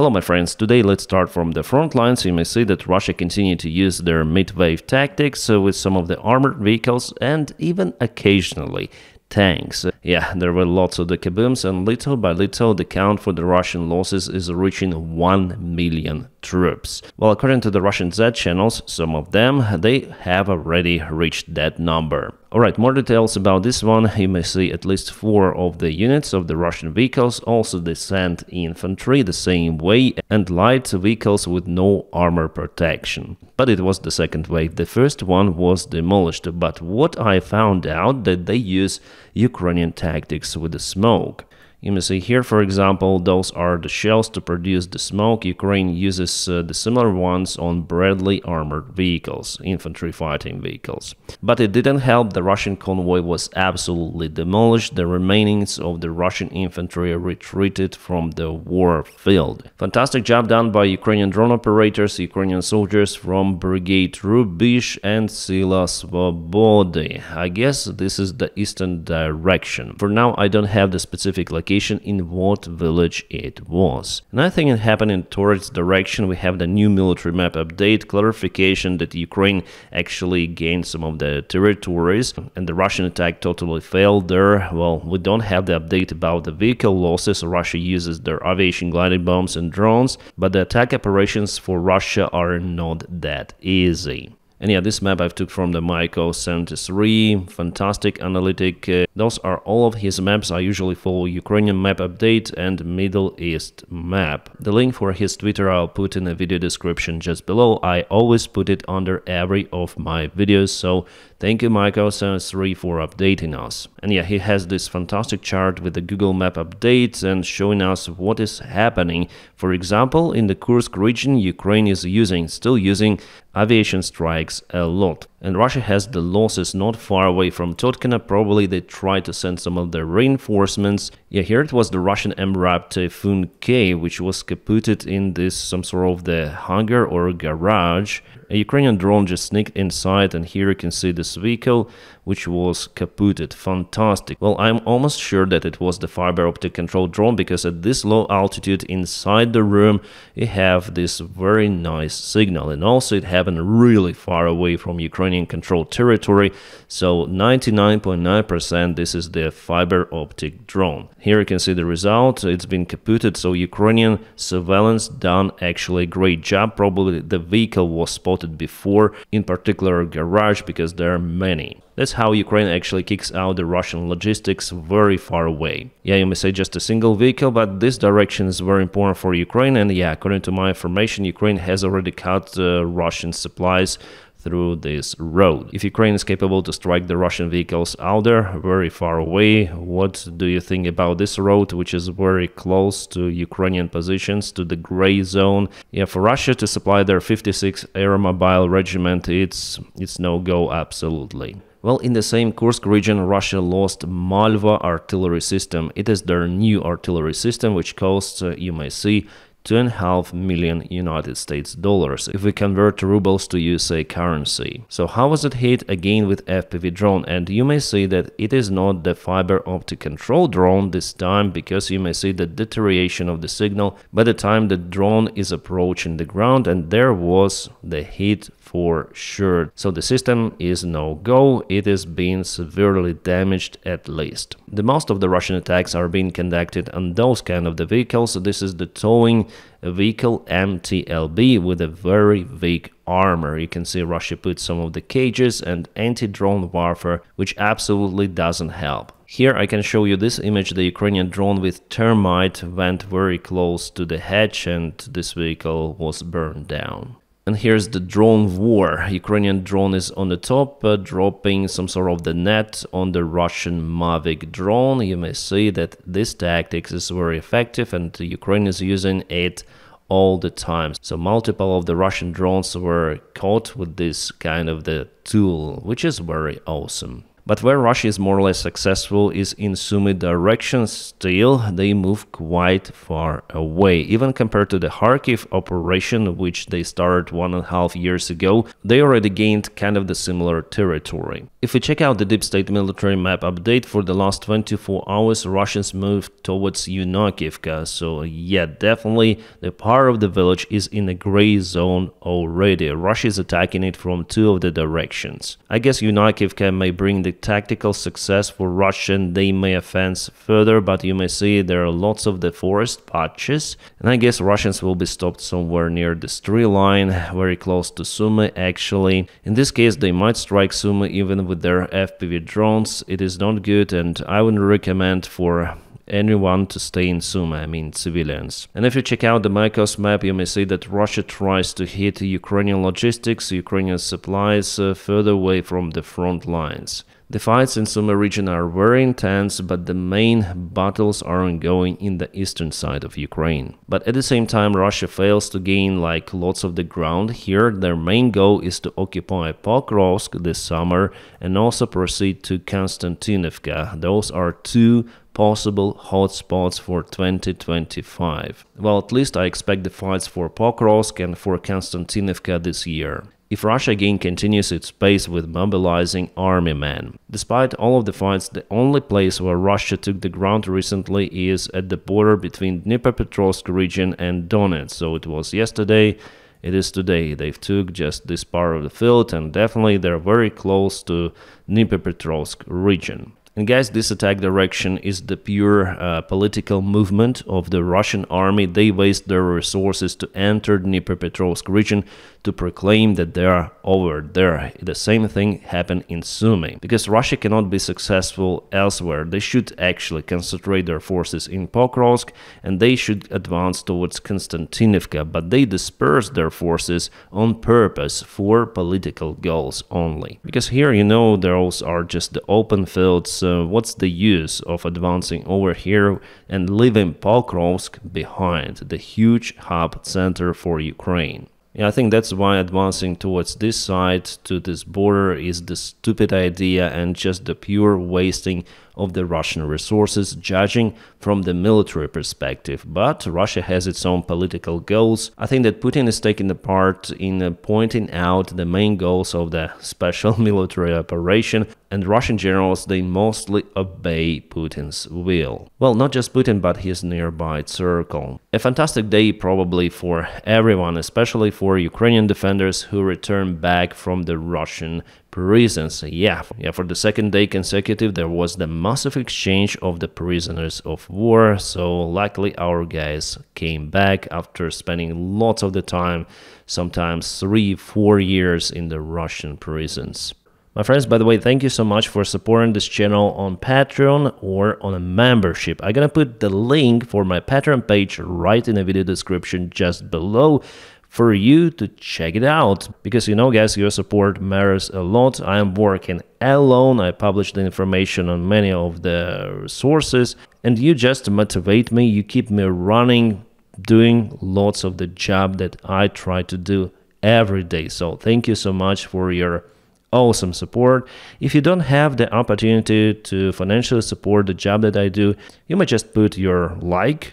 Hello my friends, today let's start from the front lines. You may see that Russia continued to use their mid-wave tactics with some of the armored vehicles and even occasionally tanks. Yeah, there were lots of the kabooms, and little by little the count for the Russian losses is reaching 1 million troops. Well, according to the Russian Z channels, some of them, they have already reached that number. Alright, more details about this one. You may see at least 4 of the units of the Russian vehicles, also the sand infantry the same way, and light vehicles with no armor protection. But it was the second wave. The first one was demolished, but what I found out that they use Ukrainian tactics with the smoke. You may see here, for example, those are the shells to produce the smoke. Ukraine uses the similar ones on Bradley armored vehicles, infantry fighting vehicles. But it didn't help. The Russian convoy was absolutely demolished. The remainings of the Russian infantry retreated from the war field. Fantastic job done by Ukrainian drone operators, Ukrainian soldiers from Brigade Rubish and Sila Svobody. I guess this is the eastern direction. For now, I don't have the specific location in what village it was. And I think it happened in towards direction. We have the new military map update, clarification that Ukraine actually gained some of the territories and the Russian attack totally failed there. Well, we don't have the update about the vehicle losses. Russia uses their aviation gliding bombs and drones, but the attack operations for Russia are not that easy. And yeah, this map I've took from the Maiko 73, fantastic analytic. Those are all of his maps. I usually follow Ukrainian map update and Middle East map. The link for his Twitter I'll put in the video description just below. I always put it under every of my videos, so thank you Maiko 73 for updating us. And yeah, he has this fantastic chart with the Google map updates and showing us what is happening. For example, in the Kursk region, Ukraine is still using aviation strikes a lot. And Russia has the losses not far away from Totkina. Probably they tried to send some of the reinforcements. Yeah, here it was the Russian MRAP Typhoon K, which was kaputted in this some sort of the hangar or garage. A Ukrainian drone just sneaked inside, and here you can see this vehicle, which was kaputted. Fantastic. Well, I'm almost sure that it was the fiber optic control drone, because at this low altitude inside the room, you have this very nice signal. And also it happened really far away from Ukrainian controlled territory. So 99.9% this is the fiber optic drone. Here you can see the result. It's been kaputted. So Ukrainian surveillance done actually a great job. Probably the vehicle was spotted before, in particular garage, because there are many. That's how Ukraine actually kicks out the Russian logistics very far away. Yeah, you may say just a single vehicle, but this direction is very important for Ukraine. And yeah, according to my information, Ukraine has already cut Russian supplies through this road. If Ukraine is capable to strike the Russian vehicles out there very far away, what do you think about this road, which is very close to Ukrainian positions, to the gray zone? Yeah, for Russia to supply their 56th Aeromobile Regiment, it's no-go absolutely. Well, in the same Kursk region, Russia lost Malva artillery system. It is their new artillery system, which costs, you may see, $2.5 million United States dollars if we convert rubles to USA currency. So how was it hit? Again with FPV drone, and you may see that it is not the fiber optic control drone this time, because you may see the deterioration of the signal by the time the drone is approaching the ground, and there was the hit for sure. So the system is no-go. It is being severely damaged at least. The most of the Russian attacks are being conducted on those kind of the vehicles. This is the towing vehicle MTLB with a very weak armor. You can see Russia put some of the cages and anti-drone warfare, which absolutely doesn't help. Here I can show you this image. The Ukrainian drone with termite went very close to the hatch, and this vehicle was burned down. And here's the drone war. Ukrainian drone is on the top, dropping some sort of the net on the Russian Mavic drone. You may see that this tactics is very effective, and Ukraine is using it all the time. So multiple of the Russian drones were caught with this kind of the tool, which is very awesome. But where Russia is more or less successful is in Sumy direction. Still, they move quite far away. Even compared to the Kharkiv operation, which they started 1.5 years ago, they already gained kind of the similar territory. If we check out the deep state military map update for the last 24 hours, Russians moved towards Yunakivka. So yeah, definitely the part of the village is in a gray zone already. Russia is attacking it from two of the directions. I guess Yunakivka may bring the tactical success for Russia, and they may advance further, but you may see there are lots of the forest patches, and I guess Russians will be stopped somewhere near the tree line, very close to Sumy actually. In this case, they might strike Sumy even with their FPV drones. It is not good, and I would recommend for anyone to stay in Sumy, I mean civilians. And if you check out the Mykos map, you may see that Russia tries to hit Ukrainian logistics, Ukrainian supplies further away from the front lines. The fights in Sumy region are very intense, but the main battles are ongoing in the eastern side of Ukraine. But at the same time, Russia fails to gain lots of the ground. Here, their main goal is to occupy Pokrovsk this summer and also proceed to Konstantinovka. Those are two possible hotspots for 2025. Well, at least I expect the fights for Pokrovsk and for Konstantinovka this year, if Russia again continues its pace with mobilizing army men. Despite all of the fights, the only place where Russia took the ground recently is at the border between Dnipropetrovsk region and Donetsk. So it was yesterday, it is today. They've took just this part of the field, and definitely they're very close to Dnipropetrovsk region. And guys, this attack direction is the pure political movement of the Russian army. They waste their resources to enter Dnipropetrovsk region to proclaim that they are over there. The same thing happened in Sumy. Because Russia cannot be successful elsewhere, they should actually concentrate their forces in Pokrovsk and they should advance towards Konstantinovka, but they disperse their forces on purpose for political goals only. Because here, you know, those are just the open fields. What's the use of advancing over here and leaving Pokrovsk behind, the huge hub center for Ukraine? Yeah, I think that's why advancing towards this side, to this border, is the stupid idea and just the pure wasting of the Russian resources, judging from the military perspective. But Russia has its own political goals. I think that Putin is taking the part in pointing out the main goals of the special military operation, and Russian generals, they mostly obey Putin's will. Well, not just Putin, but his nearby circle. A fantastic day probably for everyone, especially for Ukrainian defenders who return back from the Russian prisons. Yeah, for the second day consecutive, there was the massive exchange of the prisoners of war. So luckily our guys came back after spending lots of the time, sometimes 3-4 years in the Russian prisons. My friends, by the way, thank you so much for supporting this channel on Patreon or on a membership. I'm gonna put the link for my Patreon page right in the video description just below for you to check it out. Because, you know, guys, your support matters a lot. I am working alone. I publish the information on many of the sources, and you just motivate me. You keep me running, doing lots of the job that I try to do every day. So thank you so much for your awesome support. If you don't have the opportunity to financially support the job that I do, you might just put your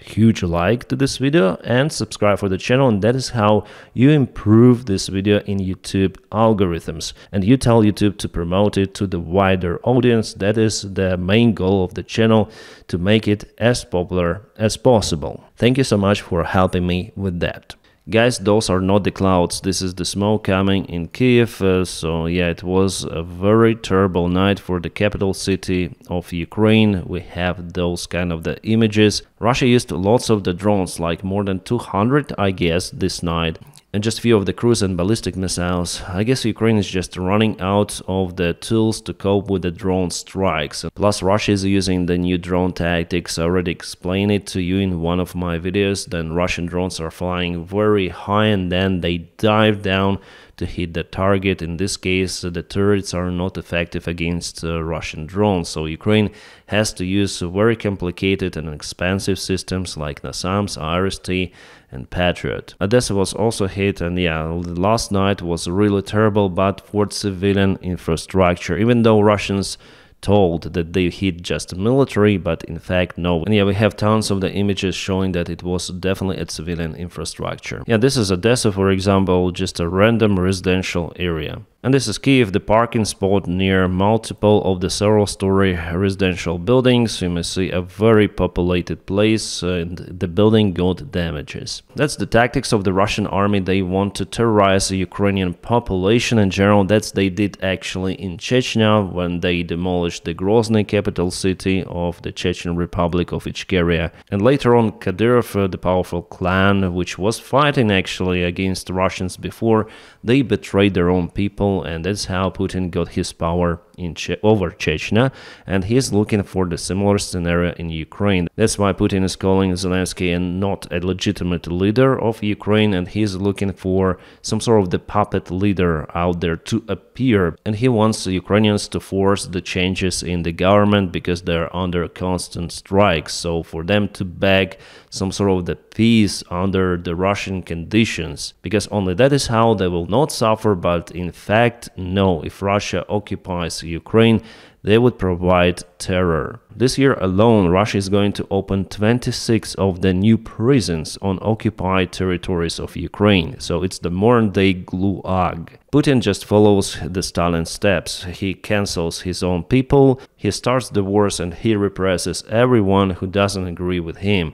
huge like to this video and subscribe for the channel, and that is how you improve this video in YouTube algorithms, and you tell YouTube to promote it to the wider audience. That is the main goal of the channel, to make it as popular as possible. Thank you so much for helping me with that. Guys, those are not the clouds, this is the smoke coming in Kiev. So yeah, it was a very terrible night for the capital city of Ukraine. We have those kind of the images. Russia used lots of the drones, like more than 200, I guess, this night. And just a few of the cruise and ballistic missiles. I guess Ukraine is just running out of the tools to cope with the drone strikes. Plus, Russia is using the new drone tactics. I already explained it to you in one of my videos. Then Russian drones are flying very high and then they dive down to hit the target. In this case, the turrets are not effective against Russian drones, so Ukraine has to use very complicated and expensive systems like NASAMS, IRST, and Patriot. Odessa was also hit, and yeah, last night was really terrible, but for civilian infrastructure, even though Russians told that they hit just military, but in fact no. And yeah, we have tons of the images showing that it was definitely a civilian infrastructure. Yeah, this is Odessa, for example, just a random residential area. And this is Kiev, the parking spot near multiple of the several-story residential buildings. You may see a very populated place, and the building got damages. That's the tactics of the Russian army. They want to terrorize the Ukrainian population in general. That's they did actually in Chechnya when they demolished the Grozny capital city of the Chechen Republic of Ichkeria. And later on, Kadyrov, the powerful clan, which was fighting actually against Russians before, they betrayed their own people, and that's how Putin got his power in over Chechnya, and he's looking for the similar scenario in Ukraine. That's why Putin is calling Zelensky and not a legitimate leader of Ukraine, and he's looking for some sort of the puppet leader out there to appear, and he wants the Ukrainians to force the changes in the government because they're under constant strikes, so for them to beg some sort of the peace under the Russian conditions, because only that is how they will not suffer. But in fact, no, if Russia occupies Ukraine, they would provide terror. This year alone, Russia is going to open 26 of the new prisons on occupied territories of Ukraine. So it's the modern-day gulag. Putin just follows the Stalin steps. He cancels his own people, he starts the wars, and he represses everyone who doesn't agree with him.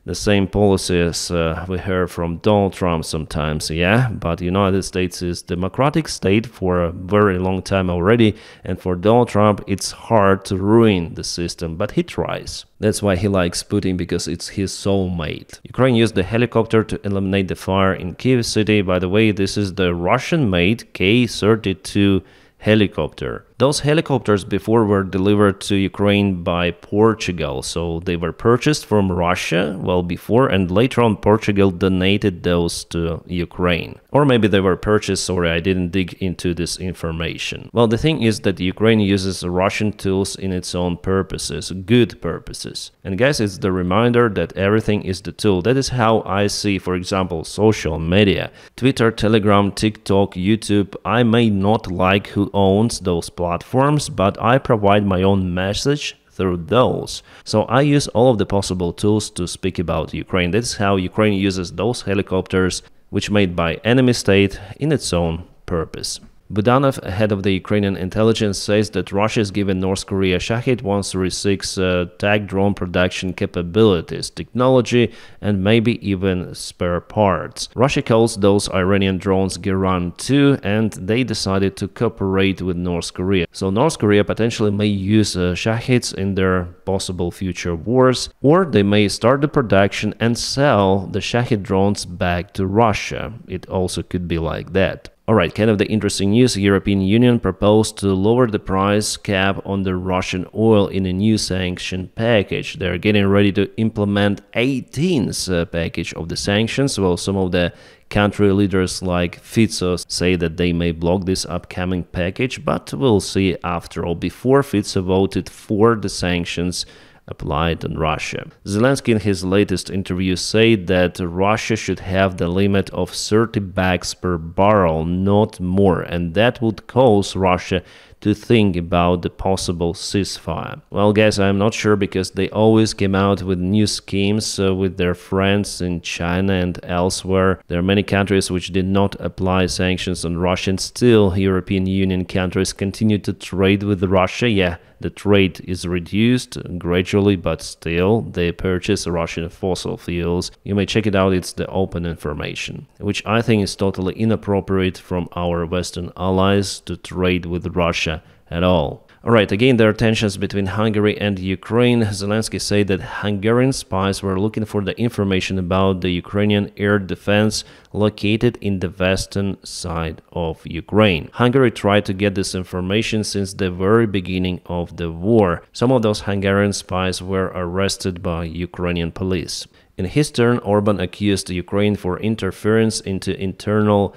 The same policies we hear from Donald Trump sometimes, yeah, but United States is democratic state for a very long time already, and for Donald Trump it's hard to ruin the system, but he tries. That's why he likes Putin, because it's his soulmate. Ukraine used the helicopter to eliminate the fire in Kyiv city. By the way, this is the Russian-made K-32 helicopter. Those helicopters before were delivered to Ukraine by Portugal, so they were purchased from Russia well before, and later on Portugal donated those to Ukraine. Or maybe they were purchased, sorry, I didn't dig into this information. Well, the thing is that Ukraine uses Russian tools in its own purposes, good purposes. And guys, it's the reminder that everything is the tool. That is how I see, for example, social media. Twitter, Telegram, TikTok, YouTube. I may not like who owns those platforms, but I provide my own message through those. So I use all of the possible tools to speak about Ukraine. That's how Ukraine uses those helicopters, which made by enemy state in its own purpose. Davydov, head of the Ukrainian intelligence, says that Russia has given North Korea Shahed 136 TAC drone production capabilities, technology, and maybe even spare parts. Russia calls those Iranian drones Geran 2, and they decided to cooperate with North Korea. So North Korea potentially may use Shaheds in their possible future wars, or they may start the production and sell the Shahed drones back to Russia. It also could be like that. Alright, kind of the interesting news. European Union proposed to lower the price cap on the Russian oil in a new sanction package. They're getting ready to implement 18th package of the sanctions. Well, some of the country leaders like Fico say that they may block this upcoming package, but we'll see after all. Before Fico voted for the sanctions applied on Russia. Zelensky in his latest interview said that Russia should have the limit of 30 bags per barrel, not more, and that would cause Russia to think about the possible ceasefire. Well, guys, I'm not sure, because they always came out with new schemes with their friends in China and elsewhere. There are many countries which did not apply sanctions on Russia, and still European Union countries continue to trade with Russia. Yeah, the trade is reduced gradually, but still they purchase Russian fossil fuels. You may check it out, it's the open information, which I think is totally inappropriate from our Western allies to trade with Russia at all. Alright, again, there are tensions between Hungary and Ukraine. Zelensky said that Hungarian spies were looking for the information about the Ukrainian air defense located in the western side of Ukraine. Hungary tried to get this information since the very beginning of the war. Some of those Hungarian spies were arrested by Ukrainian police. In his turn, Orban accused Ukraine for interference into internal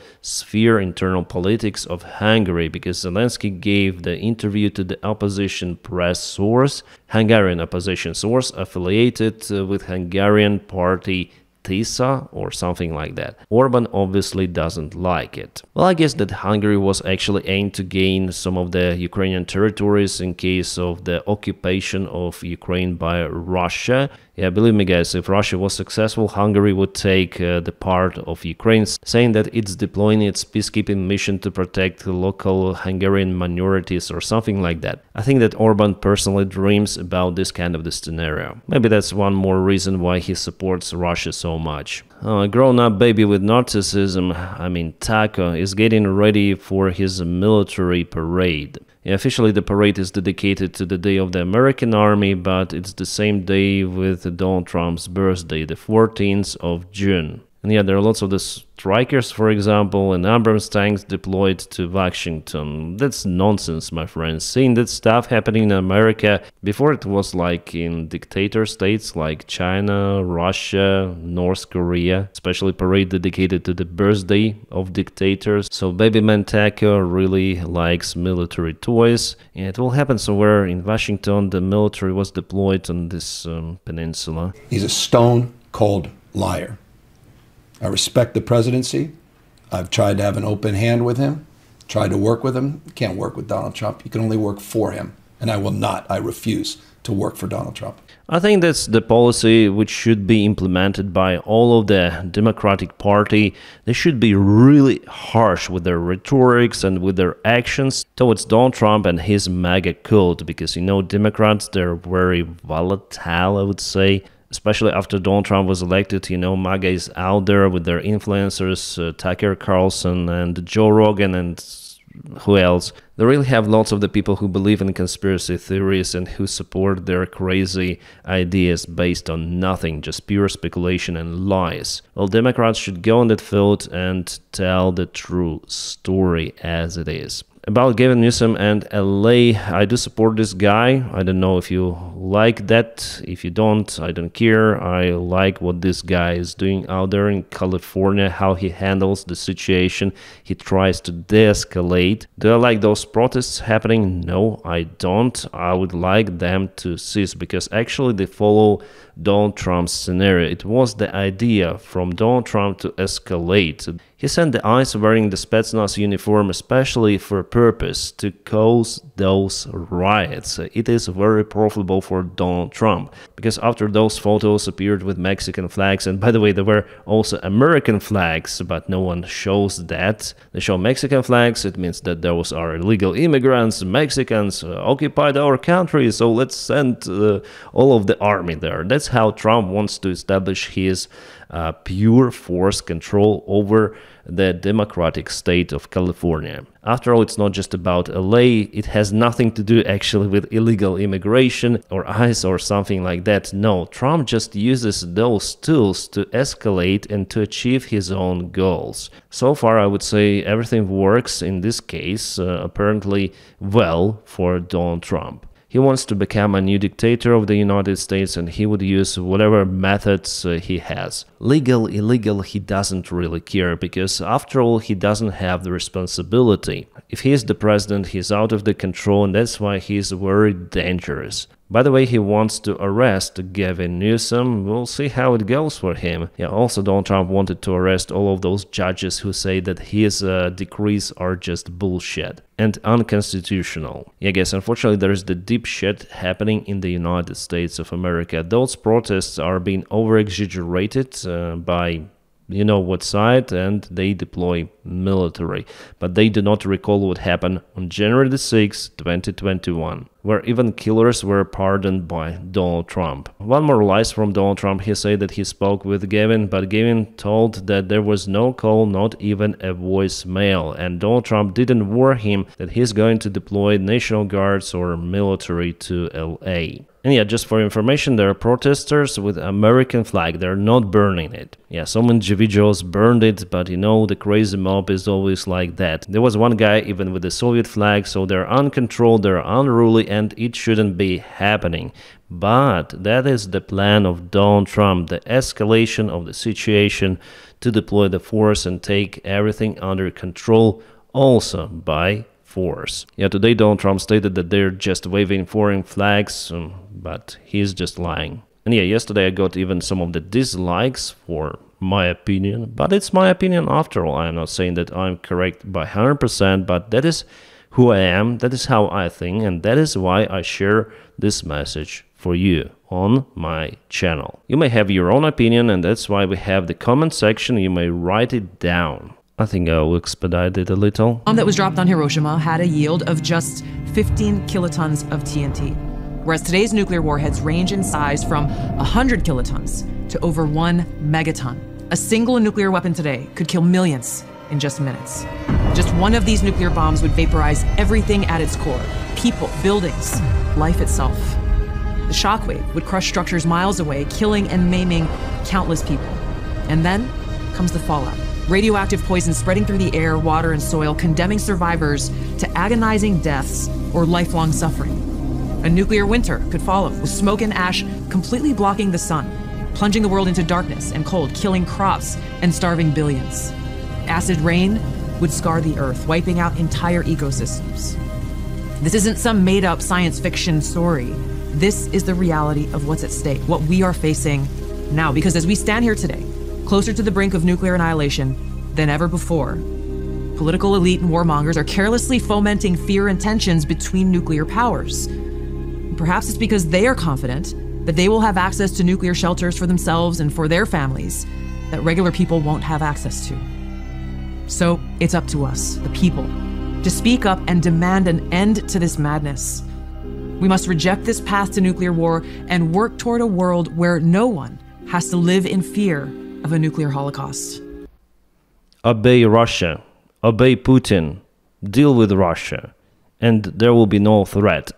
politics of Hungary, because Zelensky gave the interview to the opposition press source, Hungarian opposition source affiliated with Hungarian party Tisa or something like that. Orban obviously doesn't like it. Well, I guess that Hungary was actually aimed to gain some of the Ukrainian territories in case of the occupation of Ukraine by Russia. Yeah, believe me guys, if Russia was successful, Hungary would take the part of Ukraine, saying that it's deploying its peacekeeping mission to protect local Hungarian minorities or something like that. I think that Orban personally dreams about this kind of the scenario. Maybe that's one more reason why he supports Russia so much. A grown-up baby with narcissism, I mean Taco, is getting ready for his military parade. Yeah, officially the parade is dedicated to the Day of the American Army, but it's the same day with Donald Trump's birthday, the 14th of June. And yeah, there are lots of the strikers, for example, and Abrams tanks deployed to Washington. That's nonsense, my friends. Seeing that stuff happening in America, before it was like in dictator states like China, Russia, North Korea, especially parade dedicated to the birthday of dictators. So baby man Taco really likes military toys. And it will happen somewhere in Washington. The military was deployed on this peninsula. He's a stone-cold liar. I respect the presidency. I've tried to have an open hand with him, tried to work with him. You can't work with Donald Trump. You can only work for him. And I will not. I refuse to work for Donald Trump. I think that's the policy which should be implemented by all of the Democratic Party. They should be really harsh with their rhetorics and with their actions towards Donald Trump and his MAGA cult, because, you know, Democrats, they're very volatile, I would say. Especially after Donald Trump was elected, you know, MAGA is out there with their influencers, Tucker Carlson and Joe Rogan and who else. They really have lots of the people who believe in conspiracy theories and who support their crazy ideas based on nothing, just pure speculation and lies. Well, Democrats should go on that field and tell the true story as it is. About Gavin Newsom and LA, I do support this guy. I don't know if you like that. If you don't, I don't care. I like what this guy is doing out there in California, how he handles the situation. He tries to de-escalate. Do I like those protests happening? No, I don't. I would like them to cease because actually they follow Donald Trump's scenario. It was the idea from Donald Trump to escalate. He sent the ICE wearing the Spetsnaz uniform especially for a purpose, to cause those riots. It is very profitable for Donald Trump, because after those photos appeared with Mexican flags, and by the way, there were also American flags, but no one shows that. They show Mexican flags, it means that those are illegal immigrants, Mexicans occupied our country, so let's send all of the army there. That's how Trump wants to establish his pure force control over the democratic state of California. After all, it's not just about LA, it has nothing to do actually with illegal immigration or ICE or something like that. No, Trump just uses those tools to escalate and to achieve his own goals. So far, I would say everything works in this case, apparently well for Donald Trump. He wants to become a new dictator of the United States, and he would use whatever methods he has. Legal, illegal, he doesn't really care, because after all, he doesn't have the responsibility. If he is the president, he's out of the control, and that's why he's very dangerous. By the way, he wants to arrest Gavin Newsom. We'll see how it goes for him. Yeah, also Donald Trump wanted to arrest all of those judges who say that his decrees are just bullshit and unconstitutional. Yeah, guys, unfortunately there is the deep shit happening in the United States of America. Those protests are being over-exaggerated by you know what side, and they deploy military. But they do not recall what happened on January the 6th, 2021, where even killers were pardoned by Donald Trump. One more lies from Donald Trump. He said that he spoke with Gavin, but Gavin told that there was no call, not even a voicemail, and Donald Trump didn't warn him that he's going to deploy National Guards or military to LA. And yeah, just for information, there are protesters with American flag. They're not burning it. Yeah, some individuals burned it, but you know, the crazy mob is always like that. There was one guy even with the Soviet flag, so they're uncontrolled, they're unruly, and it shouldn't be happening. But that is the plan of Donald Trump, the escalation of the situation to deploy the force and take everything under control, also by force. Yeah, today Donald Trump stated that they're just waving foreign flags, but he's just lying. And yeah, yesterday I got even some of the dislikes for my opinion, but it's my opinion after all. I'm not saying that I'm correct by 100%, but that is who I am, that is how I think, and that is why I share this message for you on my channel. You may have your own opinion, and that's why we have the comment section. You may write it down. I think I'll expedite it a little. Bomb that was dropped on Hiroshima had a yield of just 15 kilotons of TNT, whereas today's nuclear warheads range in size from 100 kilotons to over 1 megaton. A single nuclear weapon today could kill millions in just minutes. Just one of these nuclear bombs would vaporize everything at its core: people, buildings, life itself. The shockwave would crush structures miles away, killing and maiming countless people. And then comes the fallout. Radioactive poison spreading through the air, water, and soil, condemning survivors to agonizing deaths or lifelong suffering. A nuclear winter could follow, with smoke and ash completely blocking the sun, plunging the world into darkness and cold, killing crops and starving billions. Acid rain would scar the earth, wiping out entire ecosystems. This isn't some made-up science fiction story. This is the reality of what's at stake, what we are facing now. Because as we stand here today, closer to the brink of nuclear annihilation than ever before, political elite and warmongers are carelessly fomenting fear and tensions between nuclear powers. Perhaps it's because they are confident that they will have access to nuclear shelters for themselves and for their families that regular people won't have access to. So it's up to us, the people, to speak up and demand an end to this madness. We must reject this path to nuclear war and work toward a world where no one has to live in fear of a nuclear holocaust. Obey Russia, obey Putin, deal with Russia, and there will be no threat.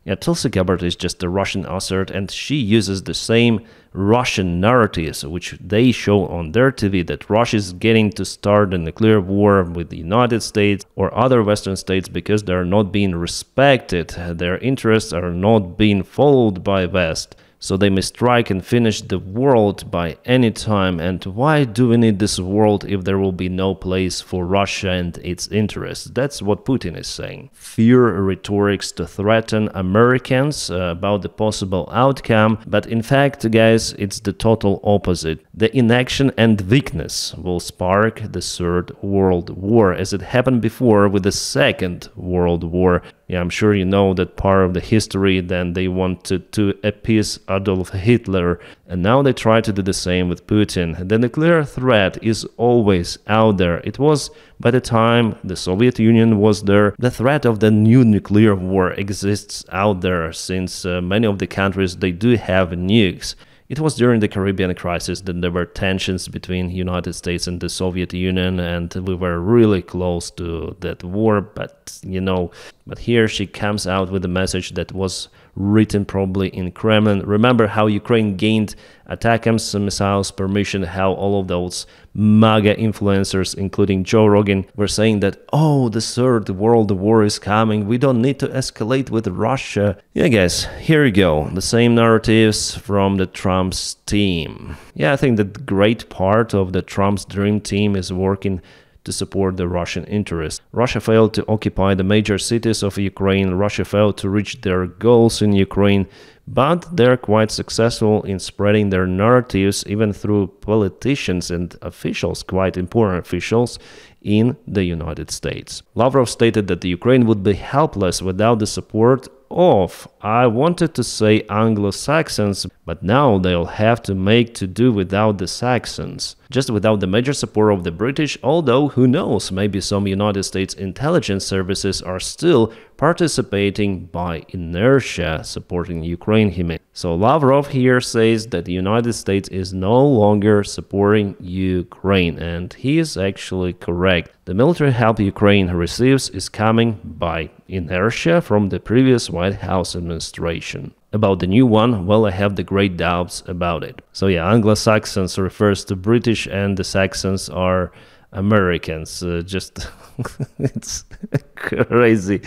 Yeah, Tulsi Gabbard is just a Russian assert, and she uses the same Russian narratives which they show on their TV, that Russia is getting to start a nuclear war with the United States or other Western states because they are not being respected, their interests are not being followed by West. So they may strike and finish the world by any time. And why do we need this world if there will be no place for Russia and its interests? That's what Putin is saying. Fear rhetorics to threaten Americans about the possible outcome. But in fact, guys, it's the total opposite. The inaction and weakness will spark the Third World War, as it happened before with the Second World War. Yeah, I'm sure you know that part of the history. Then they wanted to appease Adolf Hitler, and now they try to do the same with Putin. The nuclear threat is always out there. It was by the time the Soviet Union was there. The threat of the new nuclear war exists out there, since many of the countries, they do have nukes. It was during the Caribbean crisis that there were tensions between the United States and the Soviet Union, and we were really close to that war. But, you know, but here she comes out with a message that was written probably in Kremlin. Remember how Ukraine gained ATACMS missiles permission, how all of those MAGA influencers, including Joe Rogan, were saying that, oh, the Third World War is coming, we don't need to escalate with Russia. Yeah, guys, here you go, the same narratives from the Trump's team. Yeah, I think that great part of the Trump's dream team is working to support the Russian interests. Russia failed to occupy the major cities of Ukraine. Russia failed to reach their goals in Ukraine, but they're quite successful in spreading their narratives even through politicians and officials, quite important officials, in the United States. Lavrov stated that the Ukraine would be helpless without the support of, I wanted to say Anglo-Saxons, but now they'll have to make to do without the Saxons. Just without the major support of the British, although who knows, maybe some United States intelligence services are still participating by inertia supporting Ukraine, he meant. So Lavrov here says that the United States is no longer supporting Ukraine, and he is actually correct. The military help Ukraine receives is coming by inertia from the previous White House administration. About the new one, well, I have the great doubts about it. So yeah, Anglo-Saxons refers to British and the Saxons are Americans. It's crazy.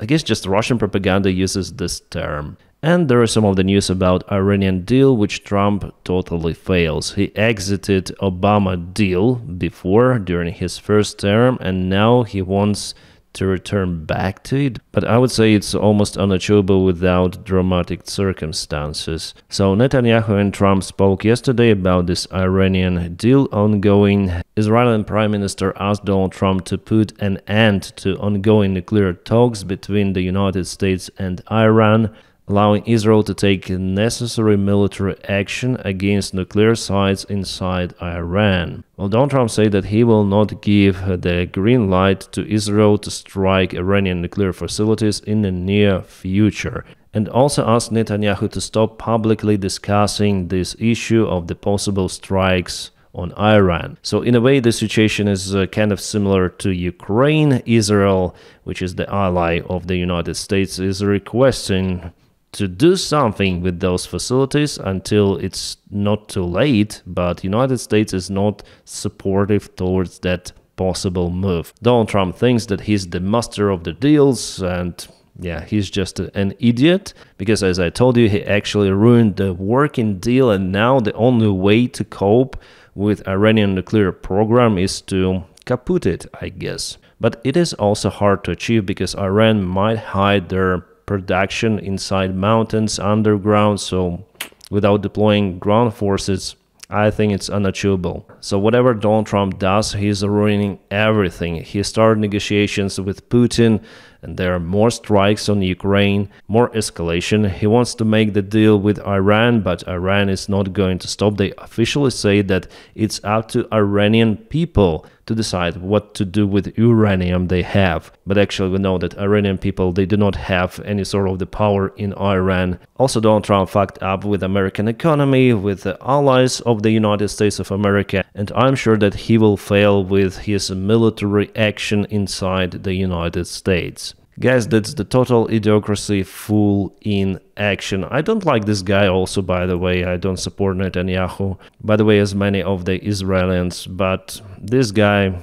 I guess just Russian propaganda uses this term. And there is some of the news about Iranian deal, which Trump totally fails. He exited Obama deal before, during his first term, and now he wants to return back to it, but I would say it's almost unachievable without dramatic circumstances. So Netanyahu and Trump spoke yesterday about this Iranian deal ongoing. Israeli Prime Minister asked Donald Trump to put an end to ongoing nuclear talks between the United States and Iran, allowing Israel to take necessary military action against nuclear sites inside Iran. Well, Donald Trump said that he will not give the green light to Israel to strike Iranian nuclear facilities in the near future, and also asked Netanyahu to stop publicly discussing this issue of the possible strikes on Iran. So in a way, the situation is kind of similar to Ukraine. Israel, which is the ally of the United States, is requesting to do something with those facilities until it's not too late, but United States is not supportive towards that possible move. Donald Trump thinks that he's the master of the deals, and yeah, he's just an idiot, because as I told you, he actually ruined the working deal, and now the only way to cope with Iranian nuclear program is to kaput it, I guess. But it is also hard to achieve, because Iran might hide their production inside mountains underground, so without deploying ground forces, I think it's unachievable. So whatever Donald Trump does, he's ruining everything. He started negotiations with Putin, and there are more strikes on Ukraine, more escalation. He wants to make the deal with Iran, but Iran is not going to stop. They officially say that it's up to Iranian people to decide what to do with uranium they have. But actually we know that Iranian people, they do not have any sort of the power in Iran. Also, Donald Trump fucked up with American economy, with the allies of the United States of America, and I'm sure that he will fail with his military action inside the United States. Guys, that's the total idiocracy full in action. I don't like this guy also, by the way. I don't support Netanyahu, by the way, as many of the Israelis, but this guy,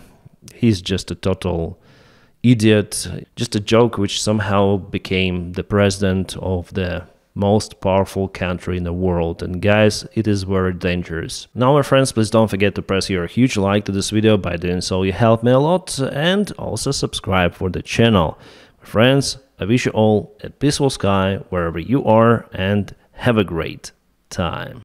he's just a total idiot, just a joke which somehow became the president of the most powerful country in the world. And guys, it is very dangerous. Now, my friends, please don't forget to press your huge like to this video. By doing so, you help me a lot, and also subscribe for the channel. Friends, I wish you all a peaceful sky wherever you are, and have a great time.